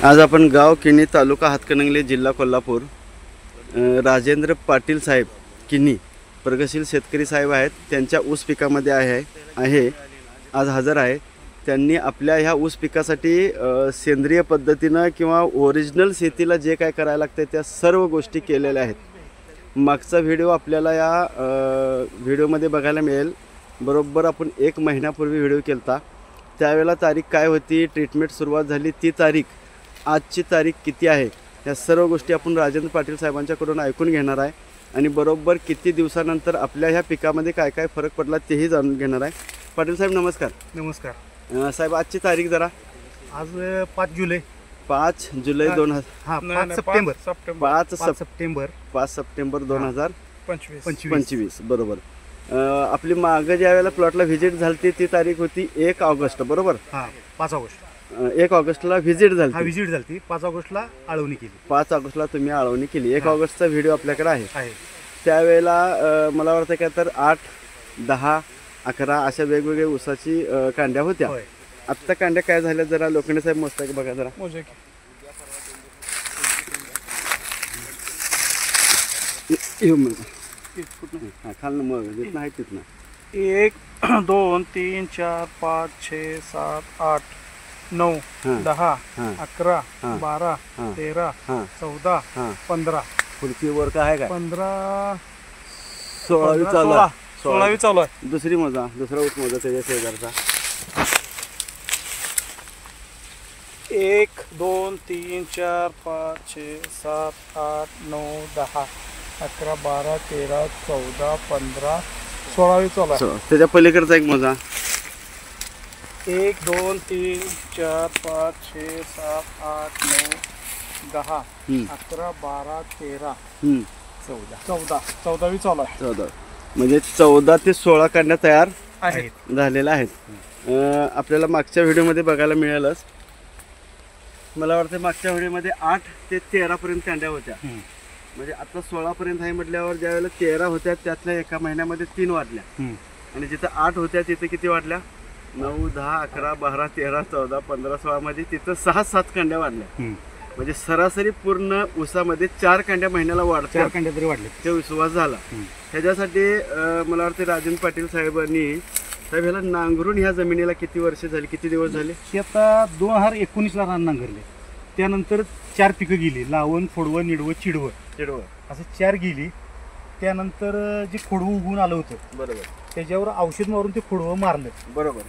आज आपण गाव किनी तालुका हातकणंगले जिल्हा कोल्हापूर राजेंद्र पाटील साहेब किनी प्रगतशील शेतकरी साहेब आहेत. त्यांच्या ऊस पिकामध्ये आहे आज हजर आहे. त्यांनी आपल्या ह्या ऊस पिकासाठी सेंद्रिय पद्धतीनं किंवा ओरिजिनल शेतीला जे काय करायला लागतं त्या सर्व गोष्टी केलेल्या आहेत. मागचा व्हिडिओ आपल्याला या व्हिडिओमध्ये बघायला मिळेल. बरोबर आपण 1 महिन्यापूर्वी व्हिडिओ केलता. त्यावेळेला तारीख काय होती, ट्रीटमेंट सुरुवात झाली ती तारीख, आजची तारीख किती आहे, या सर्व गोष्टी आपण राजेंद्र पाटील साहेबांच्याकडून ऐकून घेणार आहे. आणि बरोबर किती दिवसानंतर आपल्या ह्या पिकामध्ये काय काय फरक पडला तेही जाणून घेणार आहे. पाटील साहेब नमस्कार. नमस्कार साहेब, आजची तारीख जरा. आज 5 जुलै 5 जुलै 5 सप्टेंबर 2025 बरोबर. आपली मागं ज्या वेळेला प्लॉटला व्हिजिट झाली ती तारीख होती 1 ऑगस्ट बरोबर. 5 ऑगस्ट 1 ऑगस्टला व्हिजिट झाली. व्हिजिट झाली 5 ऑगस्टला आळवणी केली. 5 ऑगस्टला तुम्ही आळवणी केली. 1 ऑगस्टचा व्हिडिओ आपल्याकडे आहे. त्यावेळेला मला वाटतं काय तर 8, 10, 11 अशा वेगवेगळ्या ऊसाची कांड्या होत्या. आत्ता कांड्या काय झाल्या जरा लोखंडे साहेब मोजता की बघा जरा. खालनं मग तिथनं आहे तिथनं 1 2 3 4 5 6 7 8 9 10 11 12 13 14 15 पुढची वर काय आहे काय 15 16वी चालू आहे. 16वी चालू आहे. दुसरी मोजा, दुसरा ऊस मोजा त्याच्या शेजारचा. 1 2 3 4 5 6 7 8 9 10 11 12 13 14 15 16वी चालू आहे. त्याच्या पलीकडचा एक मोजा. 1 2 3 4 5 6 7 8 9 10 11 12 13 14 14वी चालू आहे. 14 म्हणजे 14 ते 16 कांड्या तयार आहेत झालेल्या आहेत. आपल्याला मागच्या व्हिडिओमध्ये बघायला मिळालंच. मला वाटतं मागच्या व्हिडिओमध्ये 8 ते 13 पर्यंत कांड्या होत्या. म्हणजे आता 16 पर्यंत आहे म्हटल्यावर ज्या वेळेला 13 होत्या त्यातल्या एका महिन्यामध्ये 3 वाढल्या. आणि जिथं 8 होत्या तिथं किती वाढल्या? 9 10 11 12 13 14 15 16 मध्ये तिथं 6-7 कांड्या वाढल्या. म्हणजे सरासरी पूर्ण ऊसामध्ये 4 कांड्या महिन्याला वाढतात. 4 कांड्या तरी वाढले. ते विश्वास झाला. ह्याच्यासाठी मला वाटतं राजेंद्र पाटील साहेबांनी ह्याला नांगरून ह्या जमिनीला किती वर्ष झाली, किती दिवस झाले? हे आता 2019ला रान नांगरले. त्यानंतर 4 पिकं गेली, लावण, फोडवं, निडवं, चिडवं असं 4 गेली. त्यानंतर जे फोडवं उगवून आलं होतं बरोबर, त्याच्यावर औषध मारून ते फोडवं मारलं बरोबर.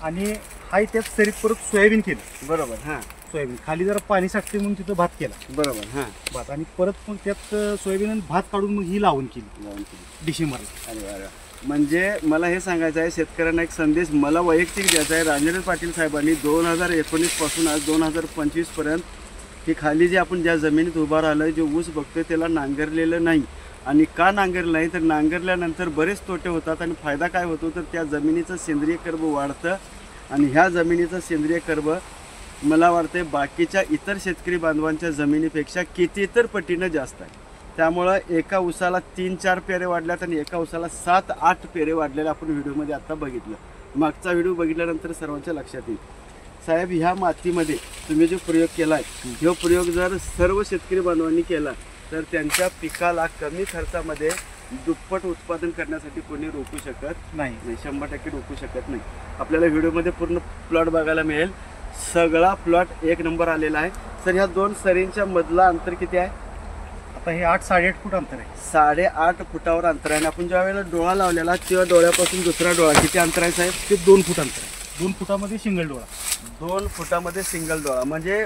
आणि हाय त्यात सरीत परत सोयाबीन केलं. बरोबर. सोयाबीन खाली जरा पाणी साठते म्हणून तिथं भात केला. बरोबर. भात आणि परत मग त्यात सोयाबीन आणि भात काढून मग ही लावण केली डिसेंबरला. अरे म्हणजे मला हे सांगायचं आहे, शेतकऱ्यांना एक संदेश मला वैयक्तिक द्यायचा आहे. राजेंद्र पाटील साहेबांनी 2019 पासून आज 2025 पर्यंत ही खाली जे आपण ज्या जमिनीत उभा राहिलो, जे ऊस बघतोय त्याला नांगरलेलं नाही. आणि का नांगरलं नाही तर नांगरल्यानंतर बरेच तोटे होतात. आणि फायदा काय होतो तर त्या जमिनीचं सेंद्रिय कर्ब वाढतं. आणि ह्या जमिनीचं सेंद्रिय कर्ब मला वाटतं बाकीच्या इतर शेतकरी बांधवांच्या जमिनीपेक्षा कितीतर पटीनं जास्त आहे. त्यामुळं एका ऊसाला 3-4 पेरे वाढल्यात आणि एका ऊसाला 7-8 पेरे वाढलेले आपण व्हिडिओमध्ये आत्ता बघितलं. मागचा व्हिडिओ बघितल्यानंतर सर्वांच्या लक्षात येईल. साहेब, ह्या मातीमध्ये तुम्ही जो प्रयोग केला आहे, हा प्रयोग जर सर्व शेतकरी बांधवांनी केला तर त्यांच्या पिकाला कमी खर्चामध्ये दुप्पट उत्पादन करण्यासाठी कोणी रोखू शकत नाही. 100% रोखू शकत नाही. आपल्याला व्हिडिओमध्ये पूर्ण प्लॉट बघायला मिळेल. सगळा प्लॉट 1 नंबर आलेला आहे. तर ह्या 2 सरींच्या मधला अंतर किती आहे? आता हे 8-8.5 फूट अंतर आहे. 8.5 फुटावर अंतर आहे. आणि आपण ज्या वेळेला डोळा लावलेला तेव्हा डोळ्यापासून दुसरा डोळा किती अंतर आहे साहेब? ते 2 फूट अंतर आहे. 2 फुटामध्ये सिंगल डोळा. 2 फुटामध्ये सिंगल डोळा. म्हणजे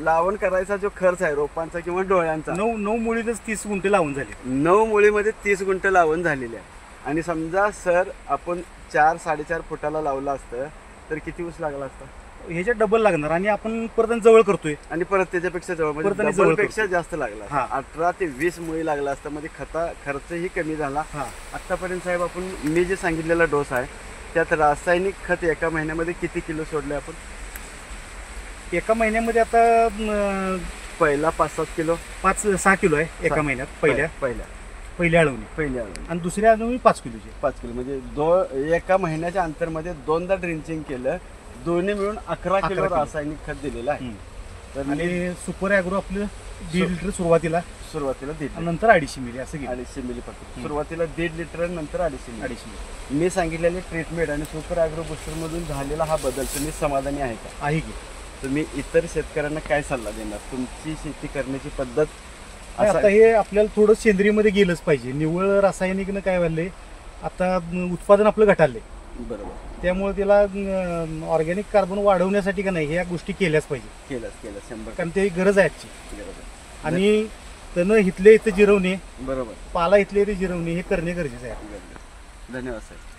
लावण करायचा जो खर्च आहे रोपांचा किंवा डोळ्यांचा 9 मुळीतच 30 गुंठे लावून झाले. 9 मुळीमध्ये 30 गुंठ लावण झालेली आहे. आणि समजा सर आपण 4-4.5 फुटाला लावलं असतं तर किती ऊस लागला असता? ह्याच्या डबल लागणार. आणि आपण परत जवळ करतोय आणि परत त्याच्यापेक्षा जवळ म्हणजे जवळपेक्षा जास्त लागला. 18 ते 20 मुळी लागला असता. मध्ये खर्चही कमी झाला. आतापर्यंत साहेब आपण मी जे सांगितलेला डोस आहे त्यात रासायनिक खत एका महिन्यामध्ये किती किलो सोडले आपण? एका महिन्यामध्ये आता पहिला 5-7 किलो, 5-6 किलो आहे एका महिन्यात. पहिल्या आळवणी आणि दुसऱ्या आळवणी 5 किलोची. 5 किलो म्हणजे एका महिन्याच्या अंतरमध्ये 2दा ड्रिंचिंग केलं. दोन्ही मिळून 11 किलो रासायनिक खत दिलेलं आहे. तर मी आणि सुपर ॲग्रो आपलं 1.5 लिटर सुरुवातीला सुरुवातीला आणि 1.5 नंतर 250 मिली असं गेलं. 250 मिली फक्त सुरुवातीला 1.5 लिटर नंतर 250 मिली. 250 मिली मी सांगितलेले ट्रीटमेंट आणि सुपर ॲग्रो बुस्टरमधून झालेला हा बदल तुम्ही समाधानी आहे का? आहे की. तुम्ही इतर शेतकऱ्यांना काय सल्ला देणार? तुमची शेती करण्याची पद्धत आणि असा आता हे आपल्याला थोडं सेंद्रियमध्ये गेलंच पाहिजे. निव्वळ रासायनिकनं काय व्हायलंय, आता उत्पादन आपलं घटालंय. बरोबर त्यामुळे त्याला ऑर्गॅनिक कार्बन वाढवण्यासाठी का नाही ह्या गोष्टी केल्याच पाहिजे, केलं 100% कारण ते गरज आहे आजची. बरोबर. आणि त्यानं इथले इथं जिरवणे, बरोबर पाला इथले इथे जिरवणे हे करणे गरजेचं आहे. धन्यवाद साहेब.